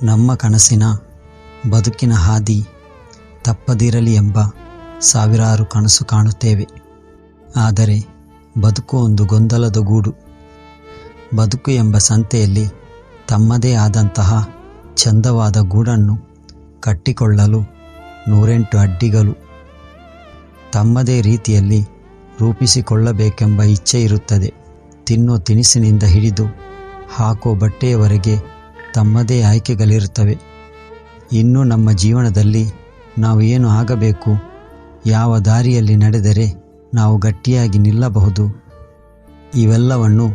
ನಮ್ಮ ಕನಸಿನ ಬದುಕಿನ ಹಾದಿ ತಪ್ಪದಿರಲಿ ಎಂಬ ಸಾವಿರಾರು ಕನಸು ಕಾಣುತ್ತೇವೆ. ಆದರೆ ಬದುಕು ಒಂದು ಗೊಂದಲದ ಗೂಡು. ಬದುಕು ಎಂಬ ಸಂತೆಯಲ್ಲಿ ತಮ್ಮದೇ ಆದಂತಹ ಚಂದವಾದ ಗೂಡನ್ನು ಕಟ್ಟಿಕೊಳ್ಳಲು 108 ಅಡ್ಡಿಗಳು. ತಮ್ಮದೇ ರೀತಿಯಲ್ಲಿ ರೂಪಿಸಿಕೊಳ್ಳಬೇಕೆಂಬ ಇಚ್ಛೆ ಇರುತ್ತದೆ. ತಿನ್ನೋ ತಿನಿಸಿನಿಂದ ಹಿಡಿದು ಹಾಕೋ ಬಟ್ಟೆಯವರೆಗೆ ತಮ್ಮದೇ ಆಯ್ಕೆಗಳಿರುತ್ತವೆ. ಇನ್ನು ನಮ್ಮ ಜೀವನದಲ್ಲಿ ನಾವು ಏನು ಆಗಬೇಕು, ಯಾವ ದಾರಿಯಲ್ಲಿ ನಡೆದರೆ ನಾವು ಗಟ್ಟಿಯಾಗಿ ನಿಲ್ಲಬಹುದು, ಇವೆಲ್ಲವನ್ನು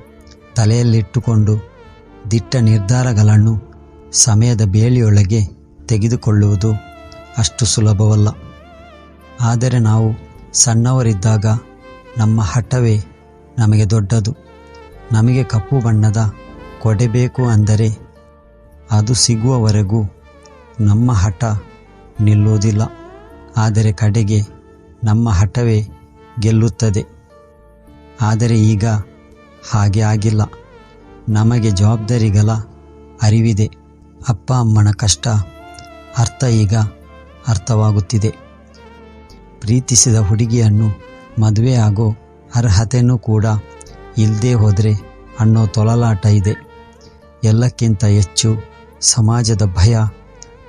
ತಲೆಯಲ್ಲಿಟ್ಟುಕೊಂಡು ದಿಟ್ಟ ನಿರ್ಧಾರಗಳನ್ನು ಸಮಯದ ಬೇಲಿಯೊಳಗೆ ತೆಗೆದುಕೊಳ್ಳುವುದು ಅಷ್ಟು ಸುಲಭವಲ್ಲ. ಆದರೆ ನಾವು ಸಣ್ಣವರಿದ್ದಾಗ ನಮ್ಮ ಹಠವೇ ನಮಗೆ ದೊಡ್ಡದು. ನಮಗೆ ಕಪ್ಪು ಬಣ್ಣದ ಕೊಡೆ ಬೇಕು ಅಂದರೆ ಅದು ಸಿಗುವವರೆಗೂ ನಮ್ಮ ಹಠ ನಿಲ್ಲುವುದಿಲ್ಲ. ಆದರೆ ಕಡೆಗೆ ನಮ್ಮ ಹಠವೇ ಗೆಲ್ಲುತ್ತದೆ. ಆದರೆ ಈಗ ಹಾಗೆ ಆಗಿಲ್ಲ. ನಮಗೆ ಜವಾಬ್ದಾರಿಗಳ ಅರಿವಿದೆ. ಅಪ್ಪ ಅಮ್ಮನ ಕಷ್ಟ ಅರ್ಥ ಈಗ ಅರ್ಥವಾಗುತ್ತಿದೆ. ಪ್ರೀತಿಸಿದ ಹುಡುಗಿಯನ್ನು ಮದುವೆ ಆಗೋ ಅರ್ಹತೆಯೂ ಕೂಡ ಇಲ್ಲದೆ ಹೋದರೆ ಅನ್ನೋ ತೊಳಲಾಟ ಇದೆ. ಎಲ್ಲಕ್ಕಿಂತ ಹೆಚ್ಚು ಸಮಾಜದ ಭಯ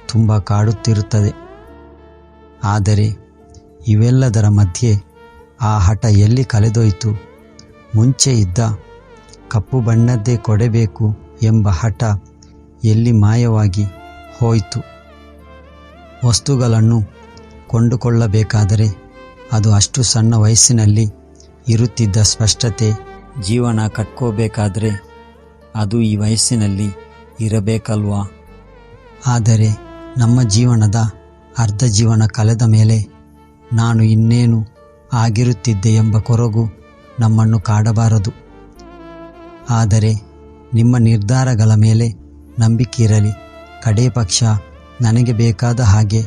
ತುಂಬ ಕಾಡುತ್ತಿರುತ್ತದೆ. ಆದರೆ ಇವೆಲ್ಲದರ ಮಧ್ಯೆ ಆ ಹಠ ಎಲ್ಲಿ ಕಳೆದೋಯ್ತು? ಮುಂಚೆ ಇದ್ದ ಕಪ್ಪು ಬಣ್ಣದ್ದೇ ಕೊಡಬೇಕು ಎಂಬ ಹಠ ಎಲ್ಲಿ ಮಾಯವಾಗಿ ಹೋಯಿತು? ವಸ್ತುಗಳನ್ನು ಕೊಂಡುಕೊಳ್ಳಬೇಕಾದರೆ ಅದು ಅಷ್ಟು ಸಣ್ಣ ವಯಸ್ಸಿನಲ್ಲಿ ಇರುತ್ತಿದ್ದ ಸ್ಪಷ್ಟತೆ, ಜೀವನ ಕಟ್ಕೋಬೇಕಾದ್ರೆ ಅದು ಈ ವಯಸ್ಸಿನಲ್ಲಿ ಇರಬೇಕಲ್ವಾ? ಆದರೆ ನಮ್ಮ ಜೀವನದ ಅರ್ಧ ಜೀವನ ಕಳೆದ ಮೇಲೆ ನಾನು ಇನ್ನೇನು ಆಗಿರುತ್ತಿದ್ದೆ ಎಂಬ ಕೊರಗು ನಮ್ಮನ್ನು ಕಾಡಬಾರದು. ಆದರೆ ನಿಮ್ಮ ನಿರ್ಧಾರಗಳ ಮೇಲೆ ನಂಬಿಕೆ ಇರಲಿ. ಕಡೇ ಪಕ್ಷ ನನಗೆ ಬೇಕಾದ ಹಾಗೆ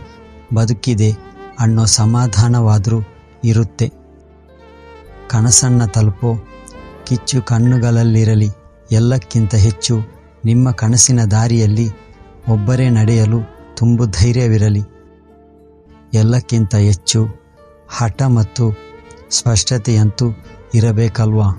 ಬದುಕಿದೆ ಅನ್ನೋ ಸಮಾಧಾನವಾದರೂ ಇರುತ್ತೆ. ಕನಸನ್ನು ತಲುಪೋ ಕಿಚ್ಚು ಕಣ್ಣುಗಳಲ್ಲಿರಲಿ. ಎಲ್ಲಕ್ಕಿಂತ ಹೆಚ್ಚು ನಿಮ್ಮ ಕನಸಿನ ದಾರಿಯಲ್ಲಿ ಒಬ್ಬರೇ ನಡೆಯಲು ತುಂಬು ಧೈರ್ಯವಿರಲಿ. ಎಲ್ಲಕ್ಕಿಂತ ಹೆಚ್ಚು ಹಠ ಮತ್ತು ಸ್ಪಷ್ಟತೆಯಂತೂ ಇರಬೇಕಲ್ವಾ?